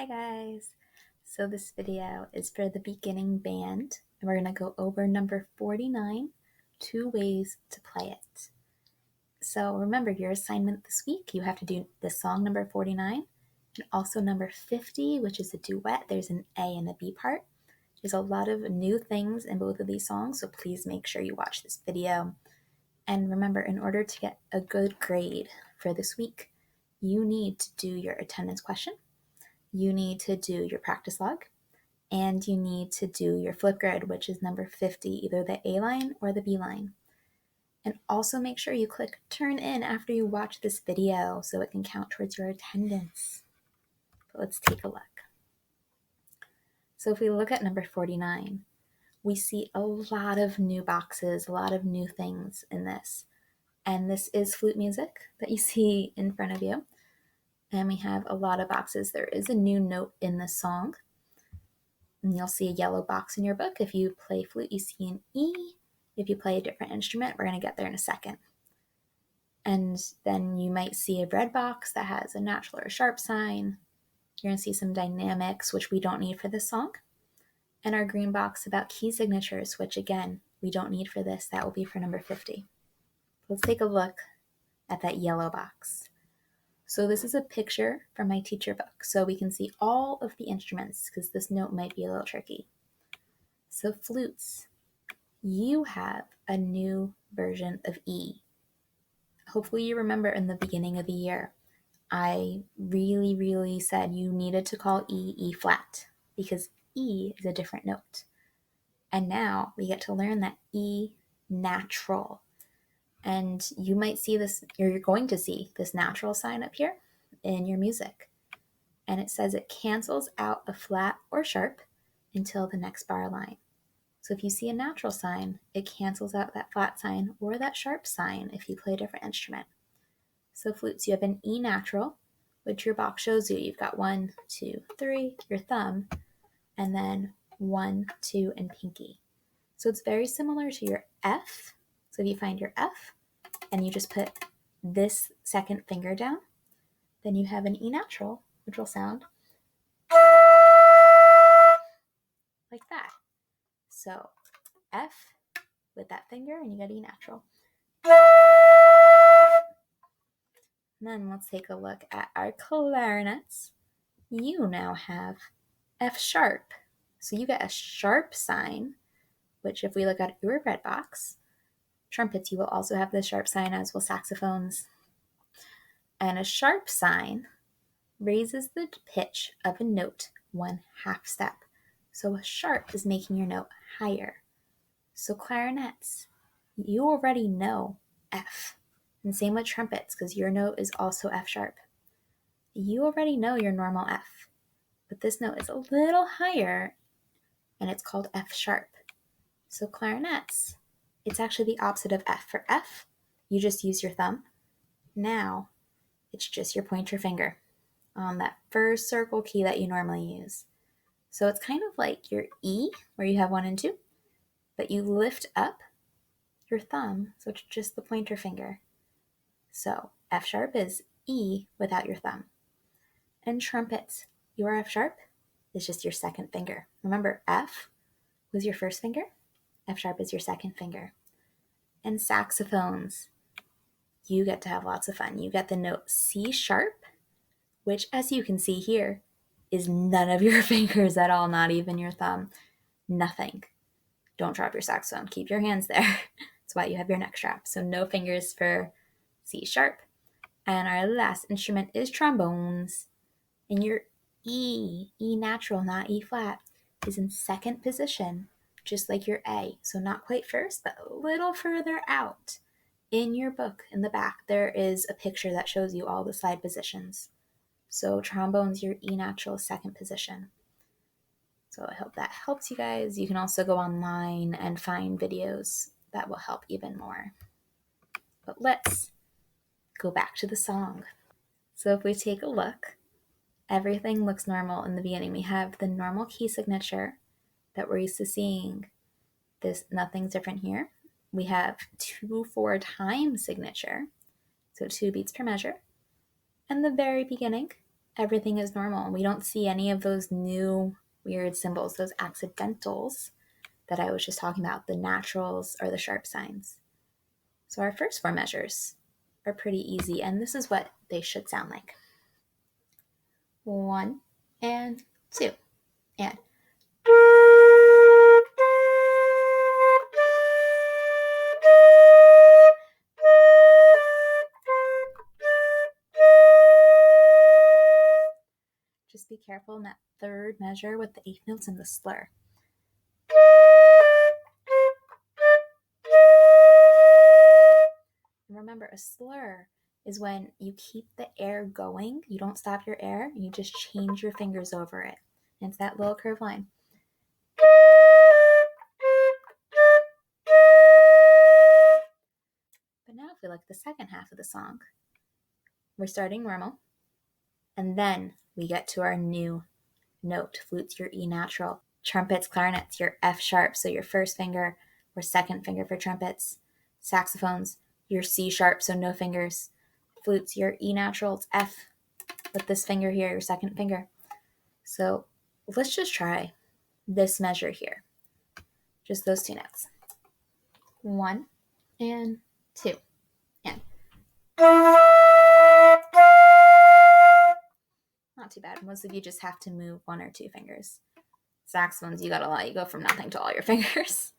Hi guys! So this video is for the beginning band, and we're going to go over number 49, 2 ways to play it. So remember your assignment this week, you have to do the song number 49, and also number 50, which is a duet. There's an A and a B part. There's a lot of new things in both of these songs, so please make sure you watch this video. And remember, in order to get a good grade for this week, you need to do your attendance question, you need to do your practice log, and you need to do your flip grid, which is number 50, either the A line or the B line. And also make sure you click turn in after you watch this video so it can count towards your attendance. But let's take a look. So if we look at number 49, we see a lot of new boxes, a lot of new things in this. And this is flute music that you see in front of you. And we have a lot of boxes. There is a new note in the song. And you'll see a yellow box in your book. If you play flute, you see an E. If you play a different instrument, we're going to get there in a second. And then you might see a red box that has a natural or a sharp sign. You're going to see some dynamics, which we don't need for this song. And our green box about key signatures, which again, we don't need for this. That will be for number 50. Let's take a look at that yellow box. So this is a picture from my teacher book, so we can see all of the instruments because this note might be a little tricky. So flutes, you have a new version of E. Hopefully you remember in the beginning of the year, I really said you needed to call E E flat because E is a different note. And now we get to learn that E natural. And you might see this, or you're going to see this natural sign up here in your music. And it says it cancels out a flat or sharp until the next bar line. So if you see a natural sign, it cancels out that flat sign or that sharp sign if you play a different instrument. So flutes, you have an E natural, which your box shows you. You've got 1, 2, 3, your thumb, and then 1, 2, and pinky. So it's very similar to your F. So if you find your F and you just put this second finger down, then you have an E natural, which will sound like that. So F with that finger and you got E natural. And then let's take a look at our clarinets. You now have F sharp. So you get a sharp sign, which if we look at your red box, trumpets, you will also have the sharp sign, as will saxophones. And a sharp sign raises the pitch of a note 1/2 step. So a sharp is making your note higher. So clarinets, you already know F. And same with trumpets, because your note is also F sharp. You already know your normal F, but this note is a little higher, and it's called F sharp. So clarinets, it's actually the opposite of F. For F, you just use your thumb. Now, it's just your pointer finger on that first circle key that you normally use. So it's kind of like your E, where you have 1 and 2, but you lift up your thumb, so it's just the pointer finger. So F sharp is E without your thumb. And trumpets, your F sharp is just your second finger. Remember, F was your first finger, F sharp is your second finger. And saxophones, you get to have lots of fun. You get the note C sharp, which, as you can see here, is none of your fingers at all, not even your thumb. Nothing. Don't drop your saxophone. Keep your hands there. That's why you have your neck strap. So no fingers for C sharp. And our last instrument is trombones. And your E natural, not E flat, is in second position, just like your A. So not quite first, but a little further out. In your book, in the back, there is a picture that shows you all the slide positions. So trombones, your E natural, second position. So I hope that helps you guys. You can also go online and find videos that will help even more. But let's go back to the song. So if we take a look, everything looks normal in the beginning. We have the normal key signature that we're used to seeing. Nothing's different here. We have 2/4 time signature, so 2 beats per measure. And the very beginning, everything is normal. We don't see any of those new weird symbols, those accidentals that I was just talking about, the naturals or the sharp signs. So our first 4 measures are pretty easy, and this is what they should sound like. 1 and 2 and just be careful in that third measure with the 8th notes and the slur. And remember, a slur is when you keep the air going, you don't stop your air, you just change your fingers over it. And it's that little curved line. But now if we look at the second half of the song, we're starting normal, and then we get to our new note. Flutes, your E natural. Trumpets, clarinets, your F sharp, so your first finger or second finger for trumpets. Saxophones, your C sharp, so no fingers. Flutes, your E natural, it's F with this finger here, your second finger. So let's just try this measure here. Just those 2 notes. 1 and 2 and. Not too bad. Most of you just have to move 1 or 2 fingers. Saxophones, you got a lot. You go from nothing to all your fingers.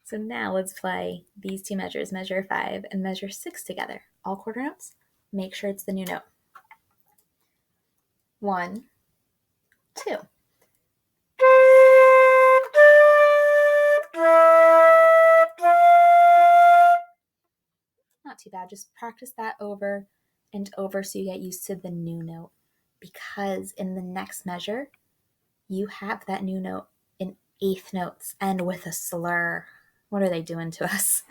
So now let's play these 2 measures, measure 5 and measure 6 together. All quarter notes. Make sure it's the new note. 1, 2. Not too bad. Just practice that over and over so you get used to the new note. Because in the next measure, you have that new note in 8th notes and with a slur. What are they doing to us?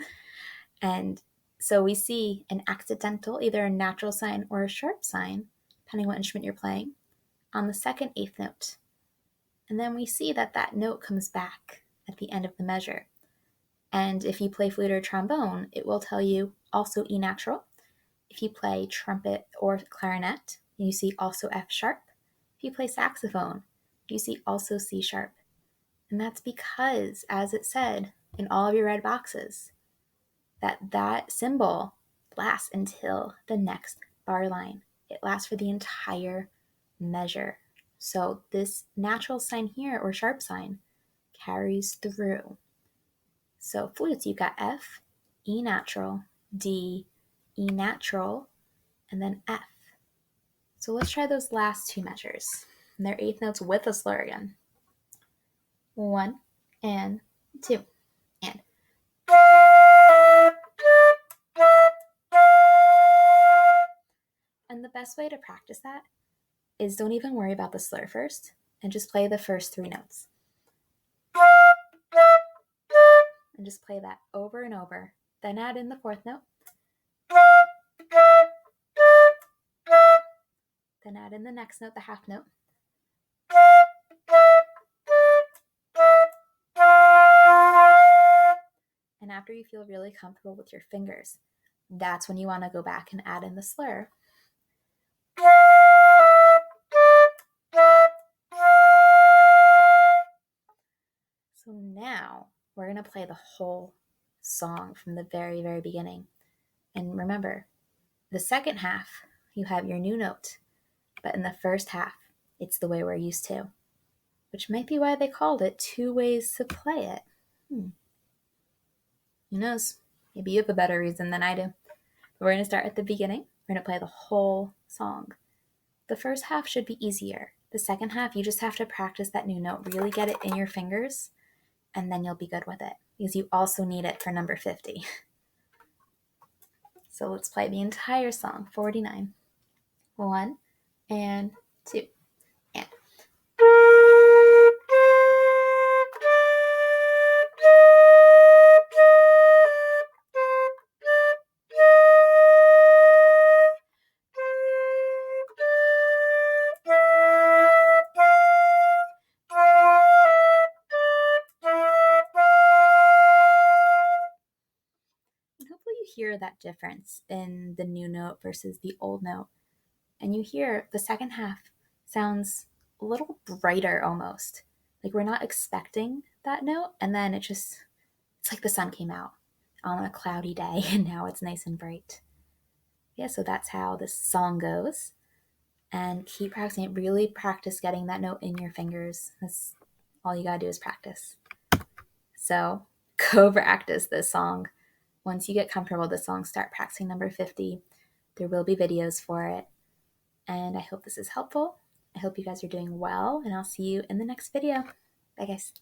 And so we see an accidental, either a natural sign or a sharp sign, depending what instrument you're playing, on the second 8th note. And then we see that that note comes back at the end of the measure. And if you play flute or trombone, it will tell you also E natural. If you play trumpet or clarinet, you see also F sharp. If you play saxophone, you see also C sharp. And that's because, as it said in all of your red boxes, that symbol lasts until the next bar line. It lasts for the entire measure. So this natural sign here, or sharp sign, carries through. So flutes, you've got F, E natural, D, E natural, and then F. So let's try those last 2 measures. And they're 8th notes with a slur again. 1 and 2 and. And the best way to practice that is don't even worry about the slur first and just play the first 3 notes. And just play that over and over. Then add in the 4th note. Then add in the next note, the half note. And after you feel really comfortable with your fingers, that's when you want to go back and add in the slur. So now we're going to play the whole song from the very, very beginning. And remember, the second half, you have your new note. But in the first half, it's the way we're used to. Which might be why they called it 2 ways to play it. Who knows? Maybe you have a better reason than I do. But we're going to start at the beginning. We're going to play the whole song. The first half should be easier. The second half, you just have to practice that new note. Really get it in your fingers, and then you'll be good with it. Because you also need it for number 50. So let's play the entire song, 49. 1 and 2 and. Hopefully you hear that difference in the new note versus the old note. and you hear the second half sounds a little brighter almost. Like we're not expecting that note, and then it's like the sun came out on a cloudy day and now it's nice and bright. Yeah, so that's how this song goes. And keep practicing it. Really practice getting that note in your fingers. That's all you gotta do is practice. So go practice this song. Once you get comfortable with the song, start practicing number 50. There will be videos for it. And I hope this is helpful. I hope you guys are doing well, and I'll see you in the next video. Bye, guys.